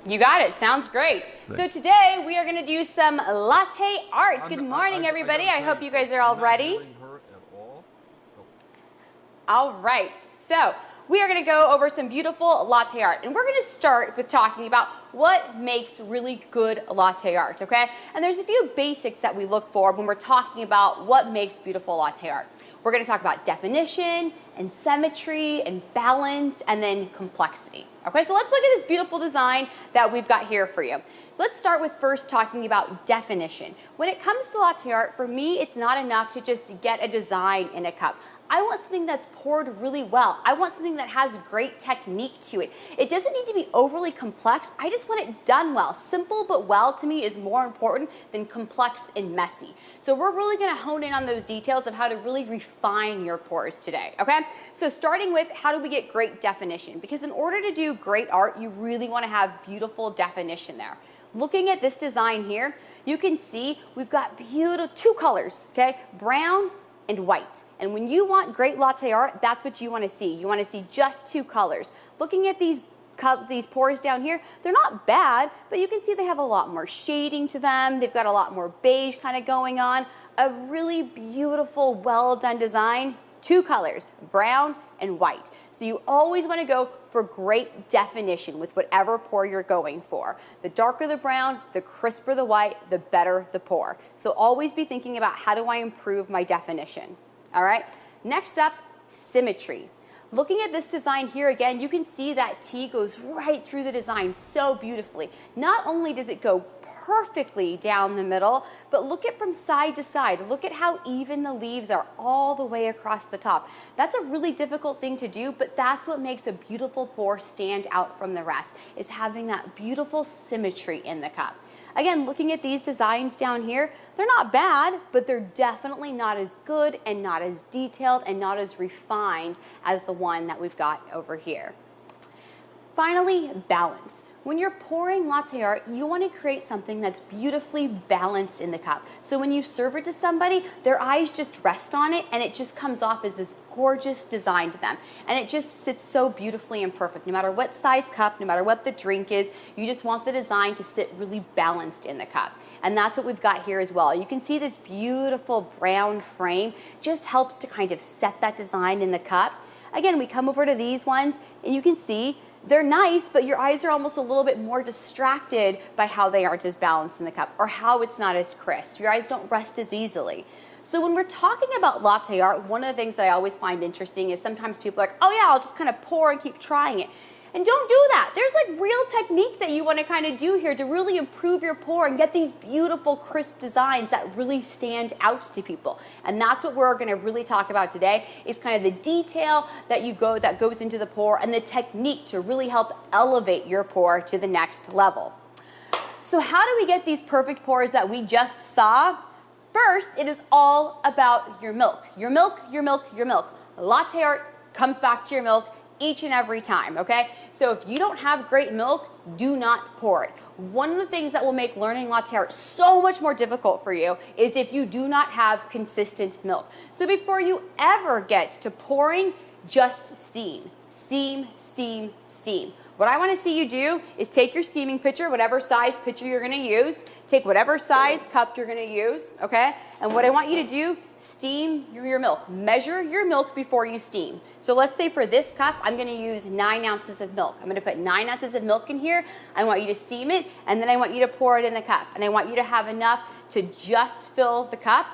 You got it. Sounds great. So today we are going to do some latte art. Good morning, everybody. I hope you guys are all ready. All right. So we are going to go over some beautiful latte art. And we're going to start with talking about what makes really good latte art, okay? And there's a few basics that we look for when we're talking about what makes beautiful latte art. We're going to talk about definition and symmetry and balance and then complexity. Okay, so let's look at this beautiful design that we've got here for you. Let's start with first talking about definition. When it comes to latte art, for me, it's not enough to just get a design in a cup. I want something that's poured really well. I want something that has great technique to it. It doesn't need to be overly complex. I just want it done well. Simple but well to me is more important than complex and messy. So we're really gonna hone in on those details of how to really refine your pours today, okay? So starting with how do we get great definition? Because in order to do great art, you really wanna have beautiful definition there. Looking at this design here, you can see we've got beautiful two colors, okay? Brown and white. And when you want great latte art, that's what you want to see. You want to see just two colors. Looking at these pours down here, they're not bad, but you can see they have a lot more shading to them. They've got a lot more beige kind of going on. A really beautiful, well done design. Two colors, brown and white. So you always want to go for great definition with whatever pour you're going for. The darker the brown, the crisper the white, the better the pour. So always be thinking about how do I improve my definition. All right, next up, symmetry. Looking at this design here again, you can see that tea goes right through the design so beautifully. Not only does it go perfectly down the middle, but look at from side to side. Look at how even the leaves are all the way across the top. That's a really difficult thing to do, but that's what makes a beautiful pour stand out from the rest, is having that beautiful symmetry in the cup. Again, looking at these designs down here, they're not bad, but they're definitely not as good and not as detailed and not as refined as the one that we've got over here. Finally, balance. When you're pouring latte art, you want to create something that's beautifully balanced in the cup. So when you serve it to somebody, their eyes just rest on it and it just comes off as this gorgeous design to them. And it just sits so beautifully and perfect. No matter what size cup, no matter what the drink is, you just want the design to sit really balanced in the cup. And that's what we've got here as well. You can see this beautiful brown frame just helps to kind of set that design in the cup. Again, we come over to these ones and you can see they're nice, but your eyes are almost a little bit more distracted by how they aren't as balanced in the cup or how it's not as crisp. Your eyes don't rest as easily. So when we're talking about latte art, one of the things that I always find interesting is sometimes people are like, oh yeah, I'll just kind of pour and keep trying it. And don't do that. There's like real technique that you want to kind of do here to really improve your pour and get these beautiful crisp designs that really stand out to people. And that's what we're going to really talk about today, is kind of the detail that goes into the pour and the technique to really help elevate your pour to the next level. So how do we get these perfect pours that we just saw? First, it is all about your milk. Your milk, your milk, your milk. Latte art comes back to your milk each and every time, okay? So if you don't have great milk, do not pour it. One of the things that will make learning latte art so much more difficult for you is if you do not have consistent milk. So before you ever get to pouring, just steam. Steam, steam, steam. What I want to see you do is take your steaming pitcher, whatever size pitcher you're going to use, take whatever size cup you're going to use, okay? And what I want you to do, steam your milk. Measure your milk before you steam. So let's say for this cup, I'm going to use 9 ounces of milk. I'm going to put 9 ounces of milk in here. I want you to steam it, and then I want you to pour it in the cup. And I want you to have enough to just fill the cup.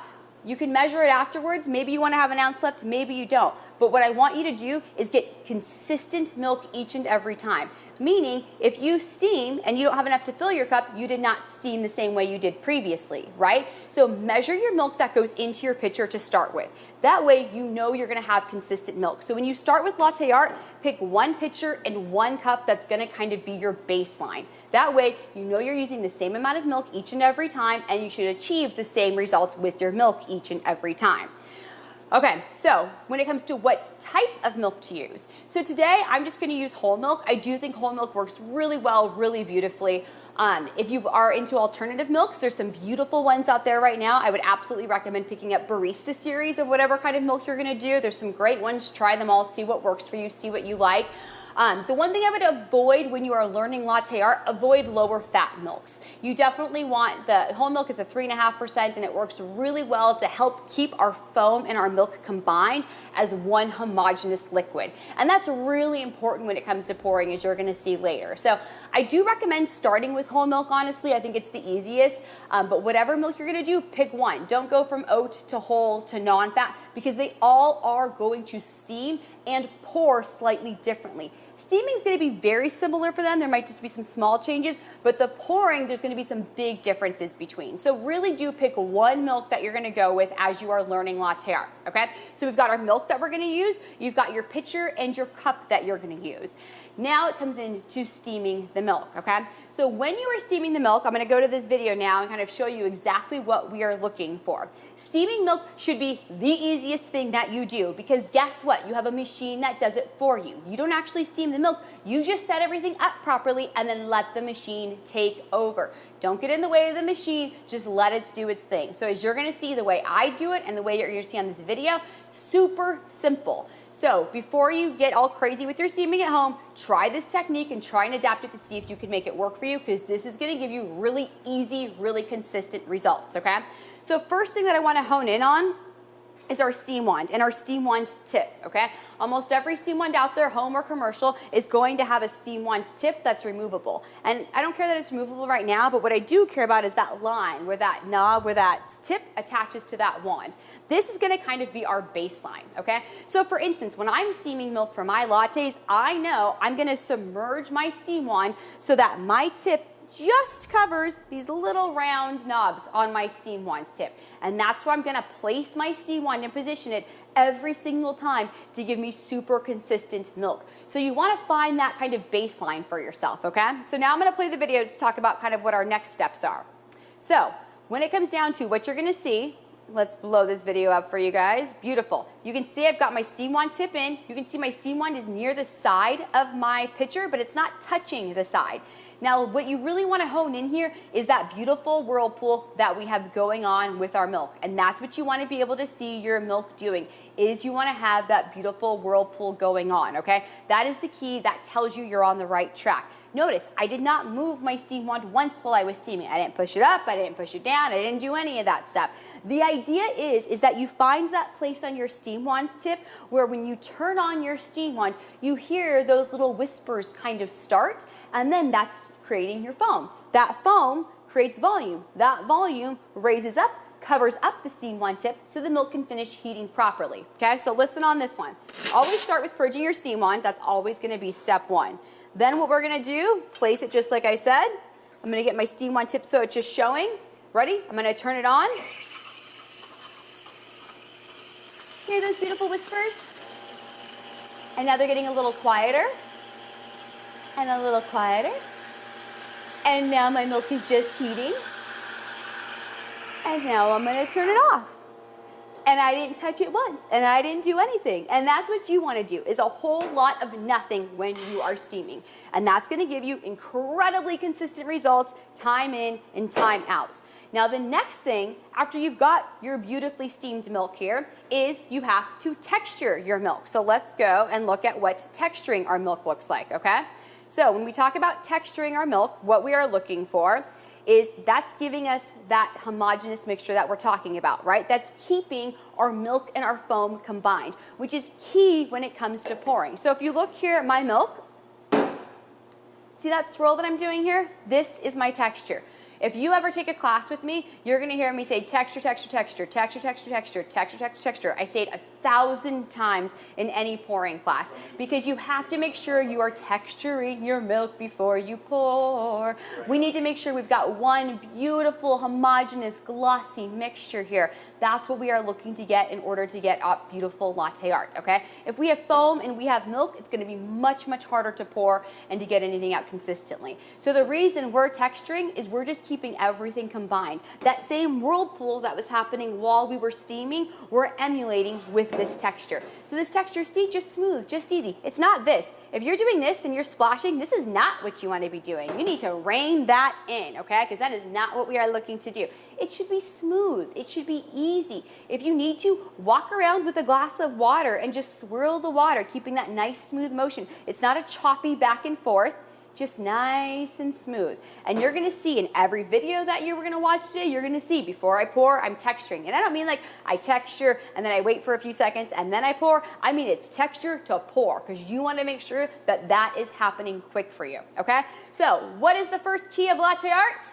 You can measure it afterwards. Maybe you want to have an ounce left, maybe you don't. But what I want you to do is get consistent milk each and every time. Meaning, if you steam and you don't have enough to fill your cup, you did not steam the same way you did previously, right? So measure your milk that goes into your pitcher to start with. That way, you know you're gonna have consistent milk. So when you start with latte art, pick one pitcher and one cup that's gonna kind of be your baseline. That way, you know you're using the same amount of milk each and every time, and you should achieve the same results with your milk each and every time. Okay, so when it comes to what type of milk to use. So today I'm just going to use whole milk. I do think whole milk works really well, really beautifully. If you are into alternative milks, there's some beautiful ones out there right now. I would absolutely recommend picking up Barista series of whatever kind of milk you're going to do. There's some great ones. Try them all, see what works for you, see what you like. The one thing I would avoid when you are learning latte art, avoid lower fat milks. You definitely want, the whole milk is a 3.5% and it works really well to help keep our foam and our milk combined as one homogeneous liquid. And that's really important when it comes to pouring, as you're gonna see later. So I do recommend starting with whole milk, honestly. I think it's the easiest, but whatever milk you're gonna do, pick one. Don't go from oat to whole to non-fat, because they all are going to steam and pour slightly differently. Steaming is going to be very similar for them. There might just be some small changes, but the pouring, there's going to be some big differences between. So really do pick one milk that you're going to go with as you are learning latte art, okay? So we've got our milk that we're going to use. You've got your pitcher and your cup that you're going to use. Now it comes into steaming the milk, okay? So when you are steaming the milk, I'm going to go to this video now and kind of show you exactly what we are looking for. Steaming milk should be the easiest thing that you do, because guess what? You have a machine that does it for you. You don't actually steam the milk. You just set everything up properly and then let the machine take over. Don't get in the way of the machine. Just let it do its thing. So as you're going to see the way I do it and the way you're going to see on this video, super simple. So before you get all crazy with your steaming at home, try this technique and try and adapt it to see if you can make it work for you, because this is going to give you really easy, really consistent results, okay? So first thing that I want to hone in on is our steam wand and our steam wand tip, okay? Almost every steam wand out there, home or commercial, is going to have a steam wand tip that's removable. And I don't care that it's removable right now, but what I do care about is that line where that knob, where that tip attaches to that wand. This is gonna kind of be our baseline, okay? So for instance, when I'm steaming milk for my lattes, I know I'm gonna submerge my steam wand so that my tip just covers these little round knobs on my steam wand tip. And that's where I'm gonna place my steam wand and position it every single time to give me super consistent milk. So you wanna find that kind of baseline for yourself, okay? So now I'm gonna play the video to talk about kind of what our next steps are. So when it comes down to what you're gonna see, let's blow this video up for you guys. Beautiful. You can see I've got my steam wand tip in. You can see my steam wand is near the side of my pitcher, but it's not touching the side. Now, what you really want to hone in here is that beautiful whirlpool that we have going on with our milk. And that's what you want to be able to see your milk doing, is you want to have that beautiful whirlpool going on, okay? That is the key that tells you you're on the right track. Notice, I did not move my steam wand once while I was steaming. I didn't push it up, I didn't push it down, I didn't do any of that stuff. The idea is that you find that place on your steam wand's tip where when you turn on your steam wand, you hear those little whispers kind of start, and then that's creating your foam. That foam creates volume. That volume raises up, covers up the steam wand tip so the milk can finish heating properly. Okay, so listen on this one. Always start with purging your steam wand. That's always going to be step one. Then what we're going to do, place it just like I said. I'm going to get my steam wand tip so it's just showing. Ready? I'm going to turn it on. Hear those beautiful whispers? And now they're getting a little quieter. And a little quieter. And now my milk is just heating. And now I'm going to turn it off. And I didn't touch it once, and I didn't do anything. And that's what you want to do, is a whole lot of nothing when you are steaming. And that's going to give you incredibly consistent results, time in and time out. Now the next thing, after you've got your beautifully steamed milk here, is you have to texture your milk. So let's go and look at what texturing our milk looks like, okay? So when we talk about texturing our milk, what we are looking for is that's giving us that homogeneous mixture that we're talking about, right? That's keeping our milk and our foam combined, which is key when it comes to pouring. So if you look here at my milk, see that swirl that I'm doing here? This is my texture. If you ever take a class with me, you're gonna hear me say texture, texture, texture, texture, texture, texture, texture, texture, texture. I say it 1,000 times in any pouring class, because you have to make sure you are texturing your milk before you pour. We need to make sure we've got one beautiful, homogeneous, glossy mixture here. That's what we are looking to get in order to get a beautiful latte art, okay? If we have foam and we have milk, it's gonna be much, much harder to pour and to get anything out consistently. So the reason we're texturing is we're just keeping everything combined. That same whirlpool that was happening while we were steaming, we're emulating with this texture. So this texture, see, just smooth, just easy. It's not this. If you're doing this and you're splashing, this is not what you want to be doing. You need to rein that in, okay? Because that is not what we are looking to do. It should be smooth. It should be easy. If you need to, walk around with a glass of water and just swirl the water, keeping that nice smooth motion. It's not a choppy back and forth. Just nice and smooth. And you're gonna see in every video that you're gonna watch today, you're gonna see before I pour, I'm texturing. And I don't mean like I texture and then I wait for a few seconds and then I pour. I mean it's texture to pour, because you wanna make sure that that is happening quick for you, okay? So what is the first key of latte art?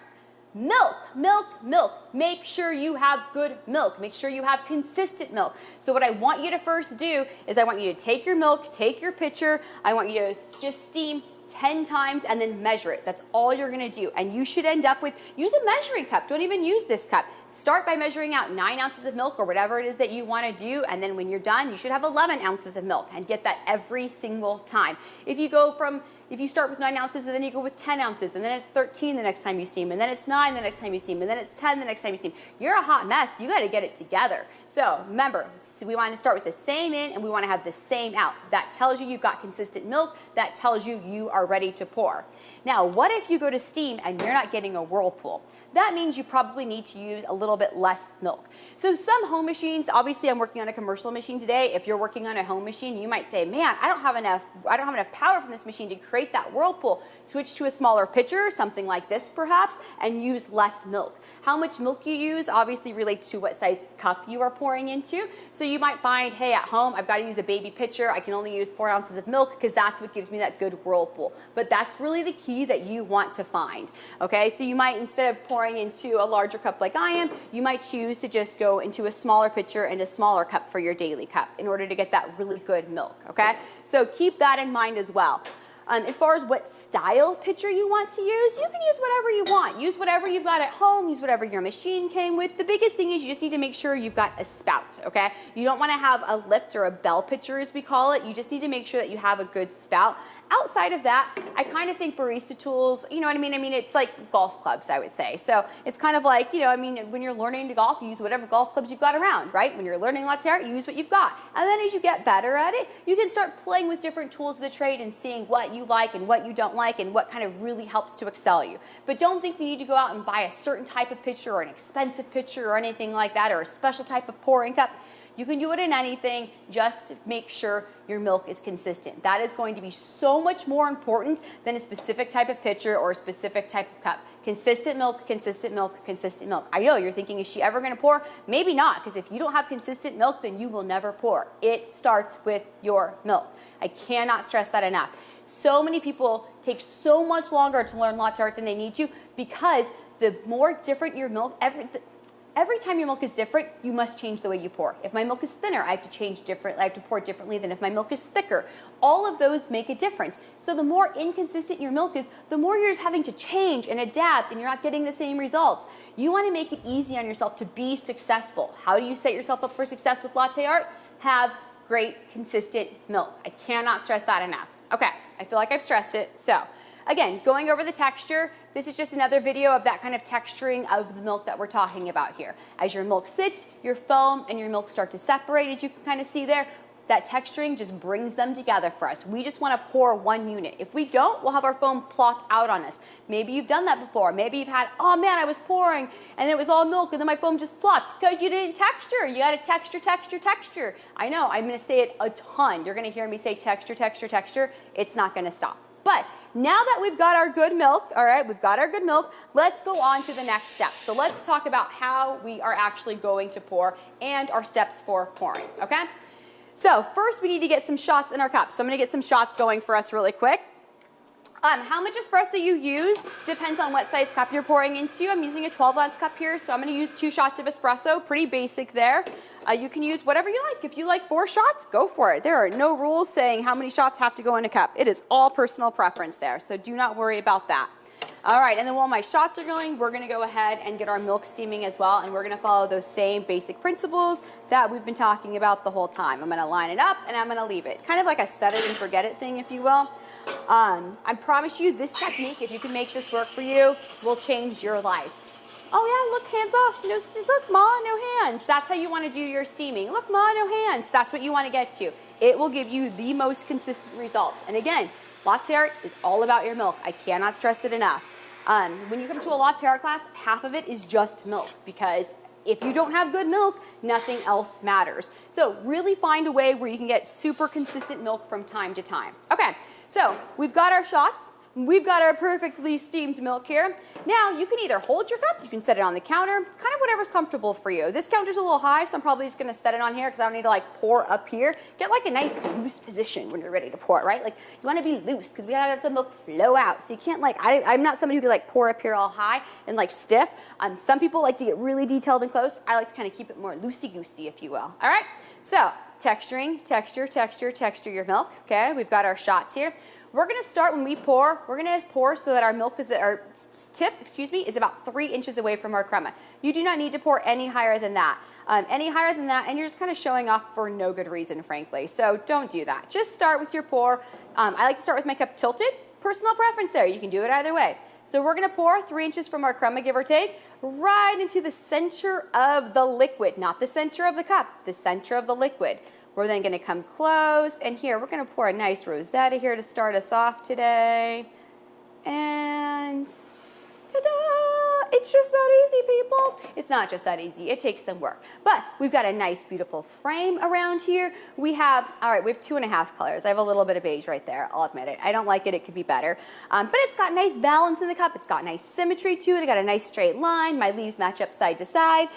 Milk, milk, milk. Make sure you have good milk. Make sure you have consistent milk. So what I want you to first do is I want you to take your milk, take your pitcher, I want you to just steam 10 times and then measure it. That's all you're gonna do. And you should end up with, use a measuring cup. Don't even use this cup. Start by measuring out 9 ounces of milk or whatever it is that you wanna do. And then when you're done, you should have 11 ounces of milk and get that every single time. If you start with 9 ounces and then you go with 10 ounces and then it's 13 the next time you steam and then it's 9 the next time you steam and then it's 10 the next time you steam, you're a hot mess. You gotta get it together. So remember, we wanna start with the same in and we wanna have the same out. That tells you you've got consistent milk. That tells you you are ready to pour. Now, what if you go to steam and you're not getting a whirlpool? That means you probably need to use a little bit less milk. So some home machines, obviously I'm working on a commercial machine today. If you're working on a home machine, you might say, man, I don't have enough power from this machine to create that whirlpool. Switch to a smaller pitcher, something like this perhaps, and use less milk. How much milk you use obviously relates to what size cup you are pouring into. So you might find, hey, at home, I've got to use a baby pitcher. I can only use 4 ounces of milk because that's what gives me that good whirlpool. But that's really the key that you want to find, okay? So you might, instead of pouring into a larger cup like I am, you might choose to just go into a smaller pitcher and a smaller cup for your daily cup in order to get that really good milk, okay? So keep that in mind as well. As far as what style pitcher you want to use, you can use whatever you want. Use whatever you've got at home, use whatever your machine came with. The biggest thing is you just need to make sure you've got a spout, okay? You don't want to have a lipped or a bell pitcher as we call it. You just need to make sure that you have a good spout. Outside of that, I kind of think barista tools, you know what I mean? I mean, it's like golf clubs, I would say. So it's kind of like, you know, I mean, when you're learning to golf, you use whatever golf clubs you've got around, right? When you're learning latte art, you use what you've got. And then as you get better at it, you can start playing with different tools of the trade and seeing what you like and what you don't like and what kind of really helps to excel you. But don't think you need to go out and buy a certain type of pitcher or an expensive pitcher or anything like that, or a special type of pouring cup. You can do it in anything, just make sure your milk is consistent. That is going to be so much more important than a specific type of pitcher or a specific type of cup. Consistent milk, consistent milk, consistent milk. I know you're thinking, is she ever gonna pour? Maybe not, because if you don't have consistent milk, then you will never pour. It starts with your milk. I cannot stress that enough. So many people take so much longer to learn latte art than they need to, because the more different your milk, every time your milk is different, you must change the way you pour. If my milk is thinner, I have to pour differently than if my milk is thicker. All of those make a difference. So the more inconsistent your milk is, the more you're just having to change and adapt and you're not getting the same results. You want to make it easy on yourself to be successful. How do you set yourself up for success with latte art? Have great, consistent milk. I cannot stress that enough. Okay, I feel like I've stressed it. So again, going over the texture, this is just another video of that kind of texturing of the milk that we're talking about here. As your milk sits, your foam and your milk start to separate, as you can kind of see there. That texturing just brings them together for us. We just want to pour one unit. If we don't, we'll have our foam plop out on us. Maybe you've done that before. Maybe you've had, oh man, I was pouring and it was all milk and then my foam just plopped because you didn't texture. You got to texture, texture, texture. I know, I'm going to say it a ton. You're going to hear me say texture, texture, texture. It's not going to stop. But now that we've got our good milk, all right, we've got our good milk, let's go on to the next step. So let's talk about how we are actually going to pour and our steps for pouring, okay? So first we need to get some shots in our cup. So I'm gonna get some shots going for us really quick. How much espresso you use depends on what size cup you're pouring into. I'm using a 12-ounce cup here, so I'm gonna use 2 shots of espresso, pretty basic there. You can use whatever you like. If you like 4 shots, go for it. There are no rules saying how many shots have to go in a cup. It is all personal preference there, so do not worry about that. All right, and then while my shots are going, we're gonna go ahead and get our milk steaming as well, and we're gonna follow those same basic principles that we've been talking about the whole time. I'm gonna line it up and I'm gonna leave it. Kind of like a set it and forget it thing, if you will. I promise you this technique, if you can make this work for you, will change your life. Oh yeah, look, hands off. No, look, Ma, no hands. That's how you want to do your steaming. Look, Ma, no hands. That's what you want to get to. It will give you the most consistent results. And again, latte art is all about your milk. I cannot stress it enough. When you come to a latte art class, half of it is just milk, because if you don't have good milk, nothing else matters. So really find a way where you can get super consistent milk from time to time. Okay, so we've got our shots. We've got our perfectly steamed milk here. Now you can either hold your cup, you can set it on the counter. It's kind of whatever's comfortable for you. This counter's a little high, so I'm probably just gonna set it on here because I don't need to like pour up here. Get like a nice loose position when you're ready to pour, right? Like you wanna be loose because we gotta let the milk flow out. So you can't like, I'm not somebody who can like pour up here all high and like stiff. Some people like to get really detailed and close. I like to kind of keep it more loosey-goosey, if you will. All right, so texturing, texture your milk. Okay, we've got our shots here. We're gonna start when we pour, we're gonna pour so that our milk is, our tip, is about 3 inches away from our crema. You do not need to pour any higher than that. And you're just kind of showing off for no good reason, frankly. So don't do that. Just start with your pour. I like to start with my cup tilted. Personal preference there, you can do it either way. So we're gonna pour 3 inches from our crema, give or take, right into the center of the liquid, not the center of the cup, the center of the liquid. We're then going to come close, and here we're going to pour a nice Rosetta here to start us off today. And ta-da! It's just that easy, people. It's not just that easy. It takes some work. But we've got a nice, beautiful frame around here. We have 2.5 colors. I have a little bit of beige right there. I'll admit it. I don't like it. It could be better. But it's got nice balance in the cup. It's got nice symmetry to it. It got a nice straight line. My leaves match up side to side.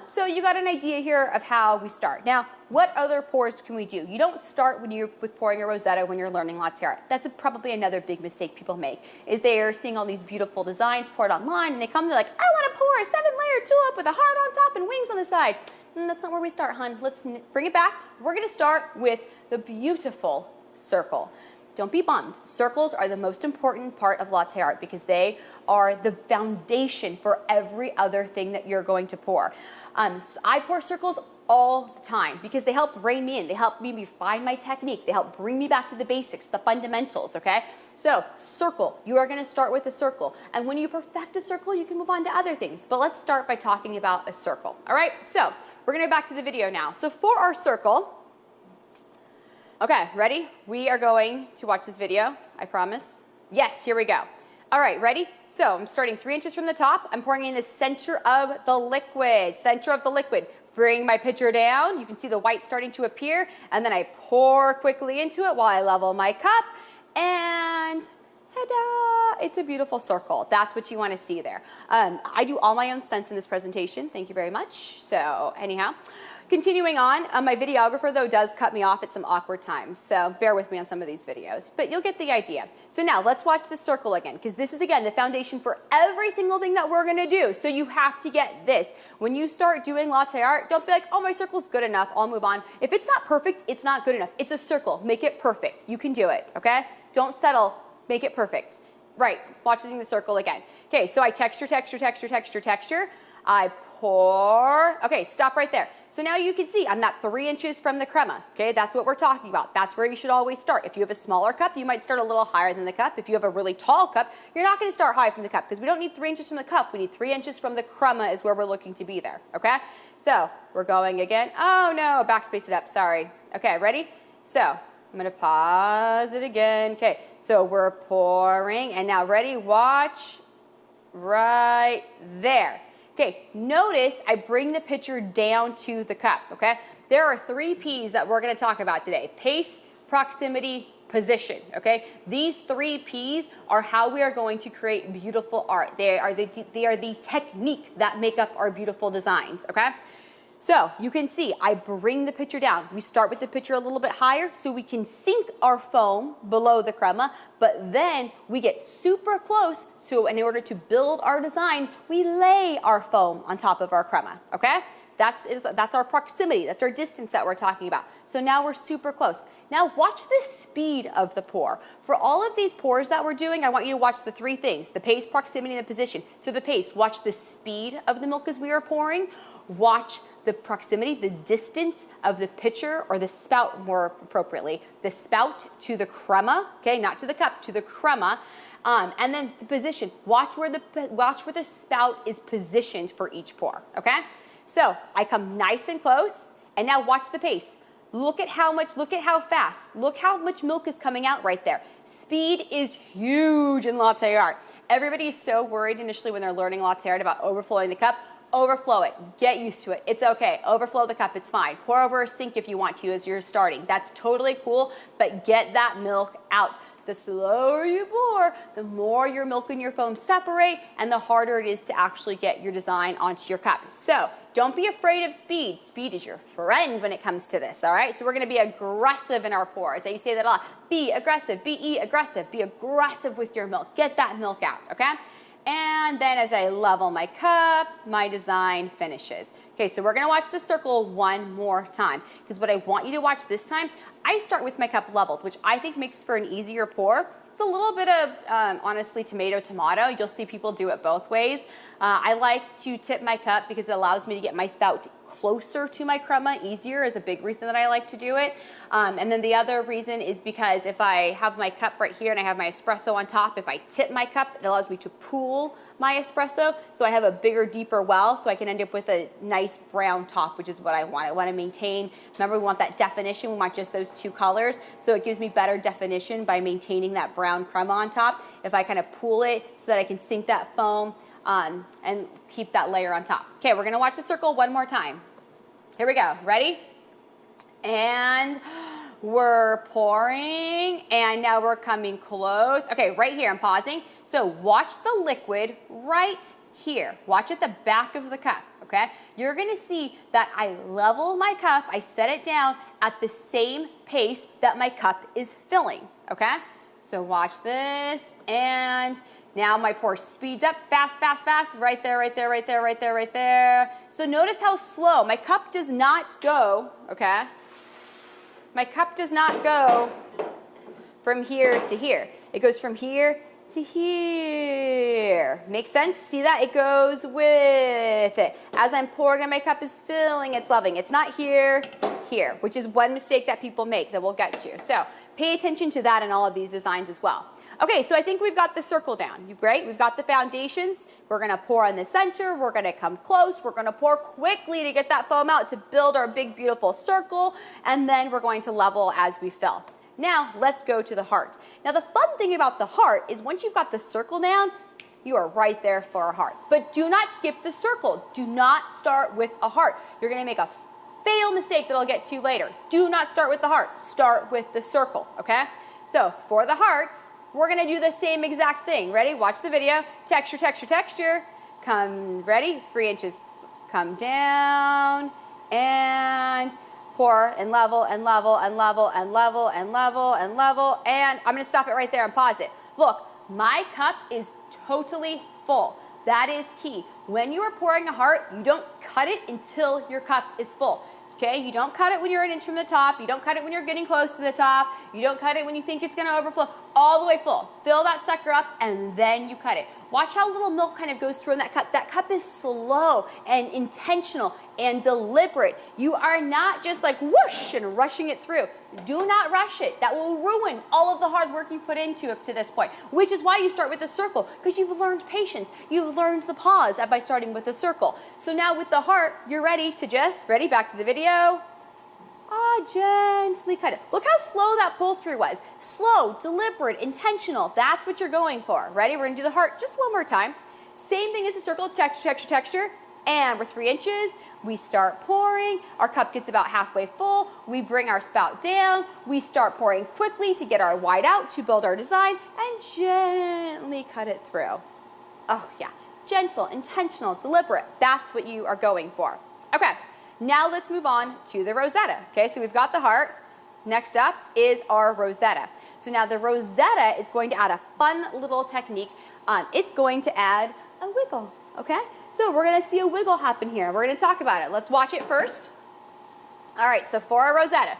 So you got an idea here of how we start. Now, what other pours can we do? You don't start with pouring a Rosetta when you're learning latte art. That's probably another big mistake people make, is they are seeing all these beautiful designs poured online, and they come, they're like, I want to pour a 7-layer tulip with a heart on top and wings on the side. That's not where we start, hun. Let's bring it back. We're going to start with the beautiful circle. Don't be bummed. Circles are the most important part of latte art because they are the foundation for every other thing that you're going to pour. So I pour circles all the time because they help rein me in. They help me refine my technique. They help bring me back to the basics, the fundamentals, okay? So circle, you are gonna start with a circle. And when you perfect a circle, you can move on to other things. But let's start by talking about a circle, all right? So we're gonna go back to the video now. So for our circle, okay, ready? We are going to watch this video, I promise. Yes, here we go. All right, ready? So I'm starting 3 inches from the top. I'm pouring in the center of the liquid, Bring my pitcher down. You can see the white starting to appear. And then I pour quickly into it while I level my cup. And ta-da! It's a beautiful circle. That's what you want to see there. I do all my own stunts in this presentation. Thank you very much. So anyhow, continuing on, my videographer, though, does cut me off at some awkward times. So bear with me on some of these videos. But you'll get the idea. So now let's watch the circle again, because this is, again, the foundation for every single thing that we're going to do. So you have to get this. When you start doing latte art, don't be like, oh, my circle's good enough. I'll move on. If it's not perfect, it's not good enough. It's a circle. Make it perfect. You can do it, okay? Don't settle. Make it perfect. Right, watching the circle again. Okay, so I texture. I pour. Okay, stop right there. So now you can see I'm not 3 inches from the crema. Okay, that's what we're talking about. That's where you should always start. If you have a smaller cup, you might start a little higher than the cup. If you have a really tall cup, you're not going to start high from the cup because we don't need 3 inches from the cup. We need 3 inches from the crema is where we're looking to be there. Okay, so we're going again. Oh no, backspace it up. Sorry. Okay, ready? So I'm going to pause it again. Okay, so we're pouring, and now ready? Watch right there. Okay, notice I bring the pitcher down to the cup, okay? There are 3 P's that we're going to talk about today. Pace, proximity, position, okay? These 3 P's are how we are going to create beautiful art. They are the technique that make up our beautiful designs, okay? So you can see I bring the pitcher down. We start with the pitcher a little bit higher so we can sink our foam below the crema, but then we get super close. So in order to build our design, we lay our foam on top of our crema, okay? That's our proximity. That's our distance that we're talking about. So now we're super close. Now watch the speed of the pour. For all of these pours that we're doing, I want you to watch the three things: the pace, proximity, and the position. So the pace, watch the speed of the milk as we are pouring. Watch the proximity, the distance of the pitcher, or the spout more appropriately. The spout to the crema, okay, not to the cup, to the crema. And then the position. Watch where the spout is positioned for each pour, okay? So I come nice and close, and now watch the pace. Look at how fast, look how much milk is coming out right there. Speed is huge in latte art. Everybody is so worried initially when they're learning latte art about overflowing the cup. Overflow it, get used to it, it's okay. Overflow the cup, it's fine. Pour over a sink if you want to as you're starting. That's totally cool, but get that milk out. The slower you pour, the more your milk and your foam separate, and the harder it is to actually get your design onto your cup. So don't be afraid of speed. Speed is your friend when it comes to this, all right? So we're gonna be aggressive in our pours. I say that a lot. Be aggressive, be aggressive, be aggressive with your milk. Get that milk out, okay? And then as I level my cup, my design finishes. Okay, so we're gonna watch the circle one more time, because what I want you to watch this time, I start with my cup leveled, which I think makes for an easier pour. It's a little bit of, honestly, tomato. You'll see people do it both ways. I like to tip my cup because it allows me to get my spout closer to my crema easier, is a big reason that I like to do it. And then the other reason is because if I have my cup right here and I have my espresso on top, if I tip my cup, it allows me to pool my espresso, so I have a bigger, deeper well, so I can end up with a nice brown top, which is what I want. I want to maintain, remember, we want that definition, we want just those two colors, so it gives me better definition by maintaining that brown crema on top. If I kind of pool it so that I can sink that foam and keep that layer on top. Okay, we're gonna watch the circle one more time. Here we go, ready? And we're pouring, and now we're coming close. Okay, right here, I'm pausing. So watch the liquid right here. Watch at the back of the cup, okay? You're gonna see that I level my cup, I set it down at the same pace that my cup is filling, okay? So watch this, and now my pour speeds up, fast, fast, fast, right there, right there, right there, right there, right there. So notice how slow, my cup does not go, okay? My cup does not go from here to here. It goes from here to here. Makes sense? See that? It goes with it. As I'm pouring and my cup is filling, it's loving. It's not here, here, which is one mistake that people make that we'll get to. So pay attention to that in all of these designs as well. Okay, so I think we've got the circle down, right? We've got the foundations. We're gonna pour in the center. We're gonna come close. We're gonna pour quickly to get that foam out to build our big, beautiful circle. And then we're going to level as we fill. Now, let's go to the heart. Now, the fun thing about the heart is once you've got the circle down, you are right there for a heart. But do not skip the circle. Do not start with a heart. You're gonna make a fatal mistake that I'll get to later. Do not start with the heart. Start with the circle, okay? So, for the hearts, we're gonna do the same exact thing. Ready? Watch the video. Texture, texture, texture. Come, ready? 3 inches. Come down, and pour, and level, and level, and level, and level, and level, and level, and I'm gonna stop it right there and pause it. Look, my cup is totally full. That is key. When you are pouring a heart, you don't cut it until your cup is full. Okay, you don't cut it when you're an inch from the top. You don't cut it when you're getting close to the top. You don't cut it when you think it's gonna overflow. All the way full. Fill that sucker up, and then you cut it. Watch how little milk kind of goes through in that cup. That cup is slow and intentional and deliberate. You are not just like whoosh and rushing it through. Do not rush it. That will ruin all of the hard work you put into up to this point, which is why you start with a circle, because you've learned patience. You've learned the pause by starting with a circle. So now with the heart, you're ready to just, ready, back to the video. Gently cut it. Look how slow that pull through was. Slow, deliberate, intentional. That's what you're going for. Ready? We're gonna do the heart just one more time. Same thing as the circle, texture, texture, texture. And we're 3 inches. We start pouring. Our cup gets about halfway full. We bring our spout down. We start pouring quickly to get our wide out to build our design, and gently cut it through. Oh yeah, gentle, intentional, deliberate. That's what you are going for. Okay. Now let's move on to the Rosetta. Okay, so we've got the heart. Next up is our Rosetta. So now the Rosetta is going to add a fun little technique. It's going to add a wiggle, okay? So we're gonna see a wiggle happen here. We're gonna talk about it. Let's watch it first. All right, so for our Rosetta,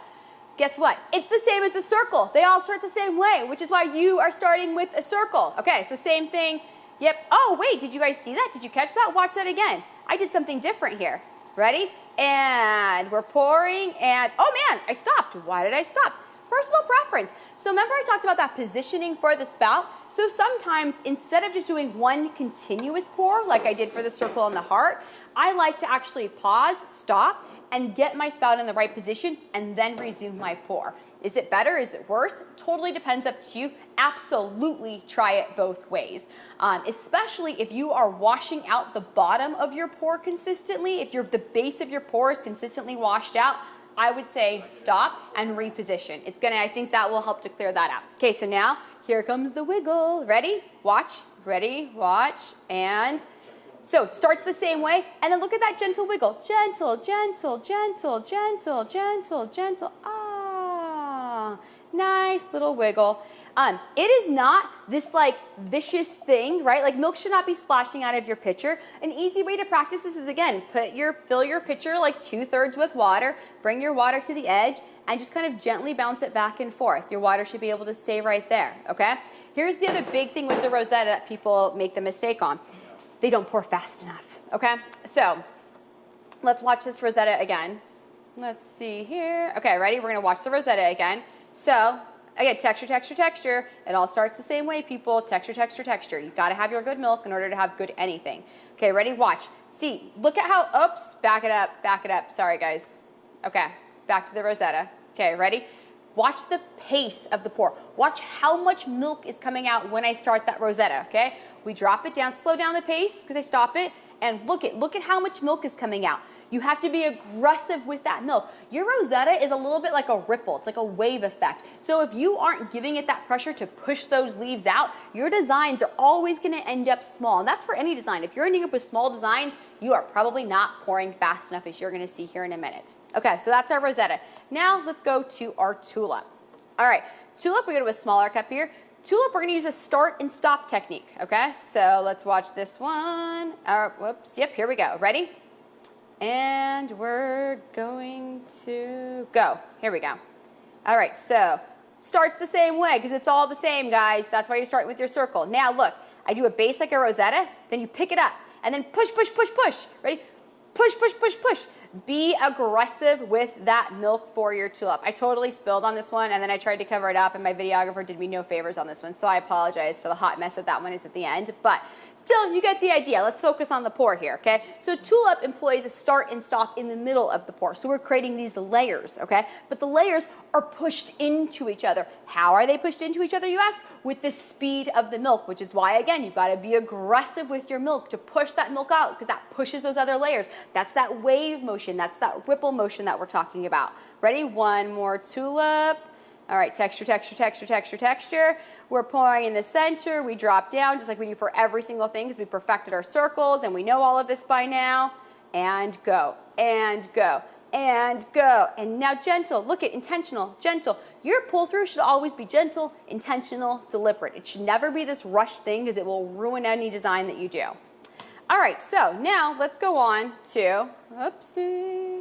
guess what? It's the same as the circle. They all start the same way, which is why you are starting with a circle. Okay, so same thing. Yep. Oh, wait, did you guys see that? Did you catch that? Watch that again. I did something different here. Ready? And we're pouring, and oh man, I stopped. Why did I stop? Personal preference. So remember I talked about that positioning for the spout? So sometimes instead of just doing one continuous pour like I did for the circle and the heart, I like to actually pause, stop, and get my spout in the right position and then resume my pour. Is it better? Is it worse? Totally depends up to you. Absolutely try it both ways. Especially if you are washing out the bottom of your pour consistently, if the base of your pour is consistently washed out, I would say stop and reposition. I think that will help to clear that out. Okay, so now here comes the wiggle. Ready? Watch. Ready? Watch. And so starts the same way, and then look at that gentle wiggle. Gentle, gentle, gentle, gentle, gentle, gentle. Ah, nice little wiggle. It is not this like vicious thing, right? Like milk should not be splashing out of your pitcher. An easy way to practice this is, again, fill your pitcher like 2/3 with water, bring your water to the edge, and just kind of gently bounce it back and forth. Your water should be able to stay right there, okay? Here's the other big thing with the Rosetta that people make the mistake on. They don't pour fast enough, okay? So let's watch this Rosetta again. Let's see here. Okay, ready? We're gonna watch the Rosetta again. So again, texture, texture, texture. It all starts the same way, people. Texture, texture, texture. You've gotta have your good milk in order to have good anything. Okay, ready? Watch. See, look at how, oops, back it up. Sorry, guys. Okay, back to the Rosetta. Okay, ready? Watch the pace of the pour. Watch how much milk is coming out when I start that Rosetta, okay? We drop it down, slow down the pace because I stop it, and look at how much milk is coming out. You have to be aggressive with that milk. Your Rosetta is a little bit like a ripple. It's like a wave effect. So if you aren't giving it that pressure to push those leaves out, your designs are always gonna end up small. And that's for any design. If you're ending up with small designs, you are probably not pouring fast enough, as you're gonna see here in a minute. Okay, so that's our Rosetta. Now let's go to our Tulip. All right, Tulip, we go to a smaller cup here. Tulip, we're gonna use a start and stop technique, okay? So let's watch this one. Whoops, yep, here we go. Ready? And we're going to go. Here we go. All right, so starts the same way because it's all the same, guys. That's why you start with your circle. Now look, I do a base like a Rosetta, then you pick it up, and then push, push, push, push. Ready? Push, push, push, push. Be aggressive with that milk for your Tulip. I totally spilled on this one, and then I tried to cover it up, and my videographer did me no favors on this one, so I apologize for the hot mess that one is at the end. But still, you get the idea. Let's focus on the pour here, okay? So Tulip employs a start and stop in the middle of the pour. So we're creating these layers, okay? But the layers are pushed into each other. How are they pushed into each other, you ask? With the speed of the milk, which is why, again, you've got to be aggressive with your milk to push that milk out, because that pushes those other layers. That's that wave motion. That's that ripple motion that we're talking about. Ready? One more Tulip. All right, texture, texture, texture, texture, texture. We're pouring in the center. We drop down just like we do for every single thing because we perfected our circles and we know all of this by now. And go, and go, and go. And now gentle. Look at intentional, gentle. Your pull through should always be gentle, intentional, deliberate. It should never be this rush thing because it will ruin any design that you do. All right, so now let's go on to, oopsie.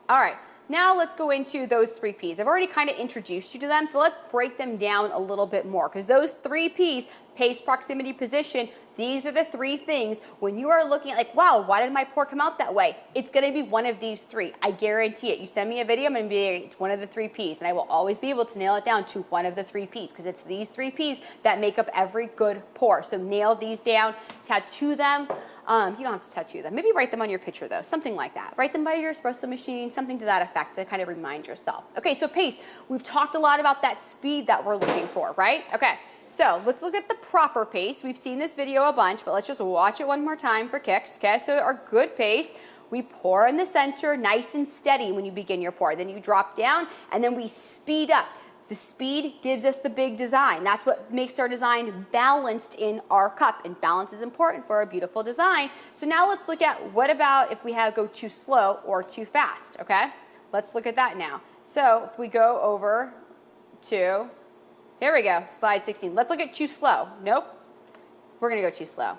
All right. Now let's go into those 3 P's. I've already kind of introduced you to them, so let's break them down a little bit more because those 3 P's, pace, proximity, position, these are the 3 things when you are looking at like, wow, why did my pour come out that way? It's gonna be one of these 3. I guarantee it. You send me a video, I'm gonna be like, it's one of the 3 P's, and I will always be able to nail it down to one of the 3 P's because it's these 3 P's that make up every good pour. So nail these down, tattoo them. You don't have to tattoo them. Maybe write them on your pitcher though, something like that. Write them by your espresso machine, something to that effect to kind of remind yourself. Okay, so pace. We've talked a lot about that speed that we're looking for, right? Okay, so let's look at the proper pace. We've seen this video a bunch, but let's just watch it one more time for kicks. Okay, so our good pace, we pour in the center nice and steady when you begin your pour. Then you drop down and then we speed up. The speed gives us the big design. That's what makes our design balanced in our cup, and balance is important for a beautiful design. So now let's look at what about if we go too slow or too fast, okay? Let's look at that now. So if we go over to, here we go, slide 16. Let's look at too slow. Nope, we're gonna go too slow.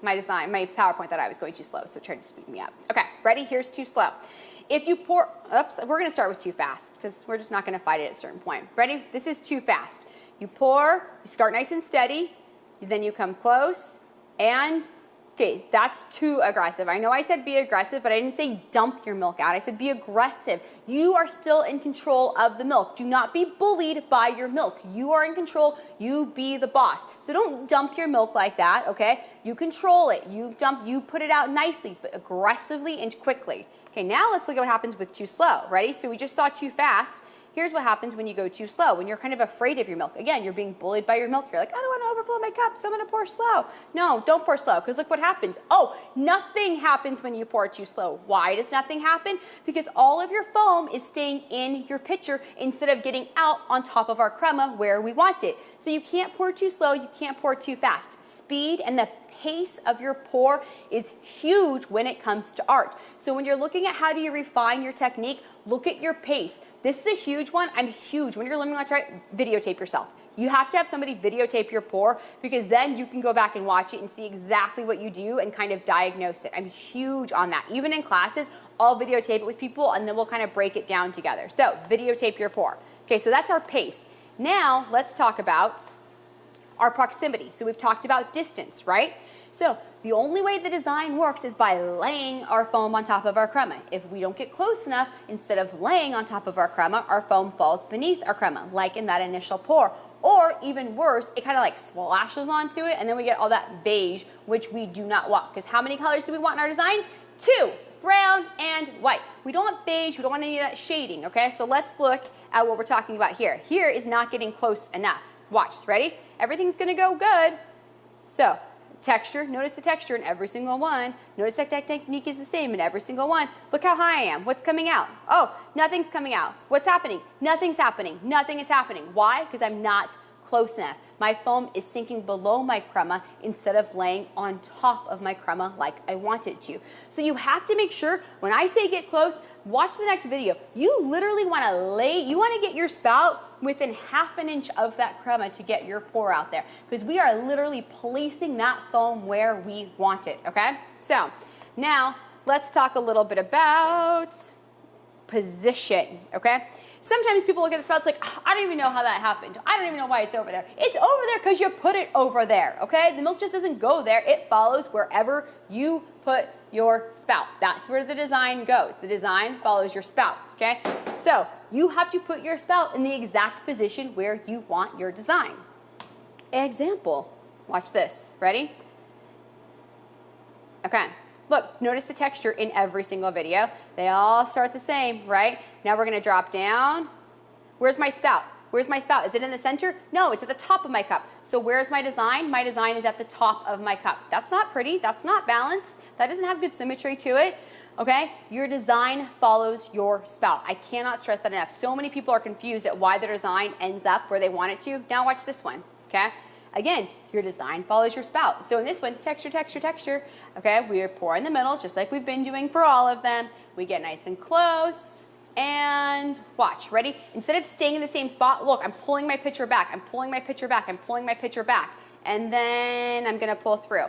my PowerPoint thought I was going too slow, so it tried to speed me up. Okay, ready? Here's too slow. If you pour, oops, we're going to start with too fast because we're just not going to fight it at a certain point. Ready? This is too fast. You pour, you start nice and steady, then you come close, and okay, that's too aggressive. I know I said be aggressive, but I didn't say dump your milk out. I said be aggressive. You are still in control of the milk. Do not be bullied by your milk. You are in control. You be the boss. So don't dump your milk like that, okay? You control it. You put it out nicely, but aggressively and quickly. Okay, now let's look at what happens with too slow. Ready? So we just saw too fast. Here's what happens when you go too slow, when you're kind of afraid of your milk. Again, you're being bullied by your milk. You're like, I don't want to overflow my cup, so I'm going to pour slow. No, don't pour slow, because look what happens. Oh, nothing happens when you pour too slow. Why does nothing happen? Because all of your foam is staying in your pitcher instead of getting out on top of our crema where we want it. So you can't pour too slow, you can't pour too fast. Speed and the pace of your pour is huge when it comes to art. So when you're looking at how do you refine your technique, look at your pace. This is a huge one. I'm huge. When you're learning how to write, videotape yourself. You have to have somebody videotape your pour because then you can go back and watch it and see exactly what you do and kind of diagnose it. I'm huge on that. Even in classes, I'll videotape it with people and then we'll kind of break it down together. So videotape your pour. Okay, so that's our pace. Now let's talk about our proximity. So we've talked about distance, right? So the only way the design works is by laying our foam on top of our crema. If we don't get close enough, instead of laying on top of our crema, our foam falls beneath our crema, like in that initial pour. Or even worse, it kind of like splashes onto it and then we get all that beige, which we do not want. Because how many colors do we want in our designs? 2, brown and white. We don't want beige, we don't want any of that shading, okay? So let's look at what we're talking about here. Here is not getting close enough. Watch, ready? Everything's gonna go good. So, texture, notice the texture in every single one. Notice that technique is the same in every single one. Look how high I am. What's coming out? Oh, nothing's coming out. What's happening? Nothing's happening. Nothing is happening. Why? Because I'm not close enough. My foam is sinking below my crema instead of laying on top of my crema like I want it to. So you have to make sure when I say get close, watch the next video. You literally want to get your spout within ½ an inch of that crema to get your pour out there because we are literally placing that foam where we want it, okay? So now let's talk a little bit about position, okay? Sometimes people look at the spouts like, oh, I don't even know how that happened. I don't even know why it's over there. It's over there because you put it over there, okay? The milk just doesn't go there. It follows wherever you put your spout. That's where the design goes. The design follows your spout, okay? So you have to put your spout in the exact position where you want your design. Example, watch this. Ready? Okay. Look, notice the texture in every single video. They all start the same, right? Now we're gonna drop down. Where's my spout? Where's my spout? Is it in the center? No, it's at the top of my cup. So where's my design? My design is at the top of my cup. That's not pretty, that's not balanced. That doesn't have good symmetry to it, okay? Your design follows your spout. I cannot stress that enough. So many people are confused at why their design ends up where they want it to. Now watch this one, okay? Again, your design follows your spout. So in this one, texture, texture, texture, okay? We pour in the middle, just like we've been doing for all of them. We get nice and close, and watch, ready? Instead of staying in the same spot, look, I'm pulling my pitcher back, I'm pulling my pitcher back, I'm pulling my pitcher back, and then I'm gonna pull through.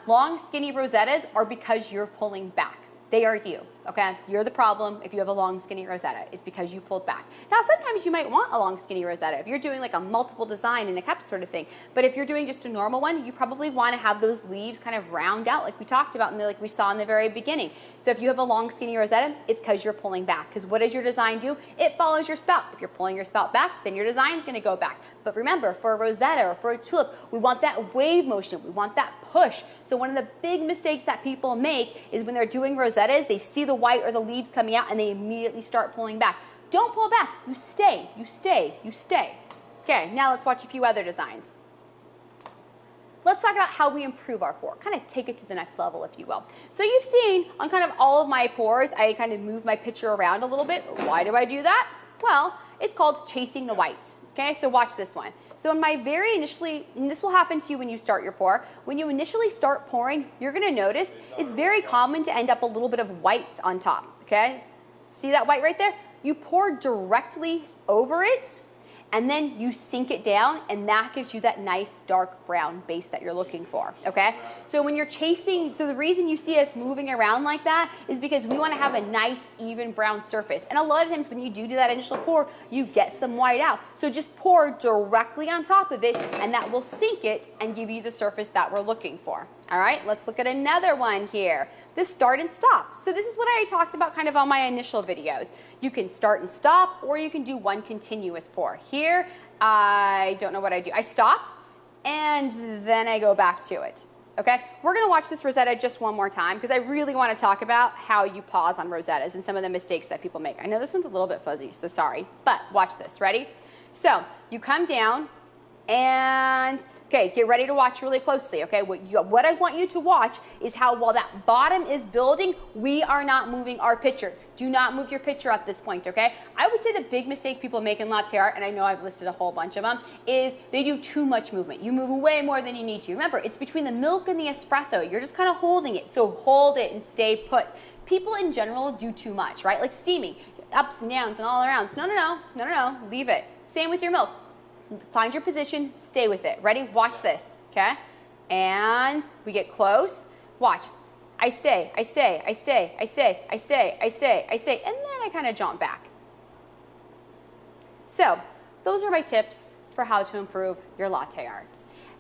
Long, skinny Rosettas are because you're pulling back. They are you, okay? You're the problem if you have a long, skinny Rosetta. It's because you pulled back. Now, sometimes you might want a long, skinny Rosetta if you're doing like a multiple design in a cup sort of thing. But if you're doing just a normal one, you probably want to have those leaves kind of round out like we talked about and like we saw in the very beginning. So if you have a long, skinny Rosetta, it's because you're pulling back. Because what does your design do? It follows your spout. If you're pulling your spout back, then your design's going to go back. But remember, for a Rosetta or for a tulip, we want that wave motion. We want that push. So one of the big mistakes that people make is when they're doing Rosettas, they see the white or the leaves coming out and they immediately start pulling back. Don't pull back. You stay, you stay, you stay. Okay, now let's watch a few other designs. Let's talk about how we improve our pour, kind of take it to the next level, if you will. So you've seen on kind of all of my pours, I kind of move my pitcher around a little bit. Why do I do that? Well, it's called chasing the white. Okay, so watch this one. So in my very initially, and this will happen to you when you start your pour, when you initially start pouring, you're gonna notice it's very common to end up a little bit of white on top, okay? See that white right there? You pour directly over it, and then you sink it down, and that gives you that nice dark brown base that you're looking for, okay? So when you're chasing, so the reason you see us moving around like that is because we want to have a nice even brown surface. And a lot of times when you do that initial pour, you get some white out. So just pour directly on top of it, and that will sink it and give you the surface that we're looking for. All right, let's look at another one here. The start and stop. So this is what I talked about kind of on my initial videos. You can start and stop, or you can do one continuous pour. Here, I don't know what I do. I stop, and then I go back to it. Okay, we're gonna watch this Rosetta just one more time because I really wanna talk about how you pause on Rosettas and some of the mistakes that people make. I know this one's a little bit fuzzy, so sorry, but watch this, ready? So you come down and, okay, get ready to watch really closely, okay? What I want you to watch is how while that bottom is building, we are not moving our pitcher. Do not move your pitcher at this point, okay? I would say the big mistake people make in latte art, and I know I've listed a whole bunch of them, is they do too much movement. You move way more than you need to. Remember, it's between the milk and the espresso. You're just kind of holding it, so hold it and stay put. People in general do too much, right? Like steaming, ups and downs and all arounds. No, leave it. Same with your milk. Find your position, stay with it. Ready? Watch this, okay? And we get close. Watch. I stay, and then I kind of jump back. So, those are my tips for how to improve your latte art.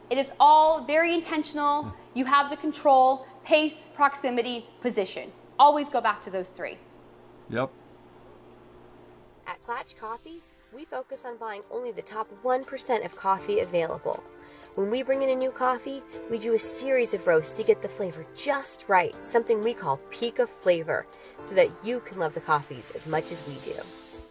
It is all very intentional. You have the control, pace, proximity, position. Always go back to those three. Yep. At Klatch Coffee, we focus on buying only the top 1% of coffee available. When we bring in a new coffee, we do a series of roasts to get the flavor just right, something we call peak of flavor, so that you can love the coffees as much as we do.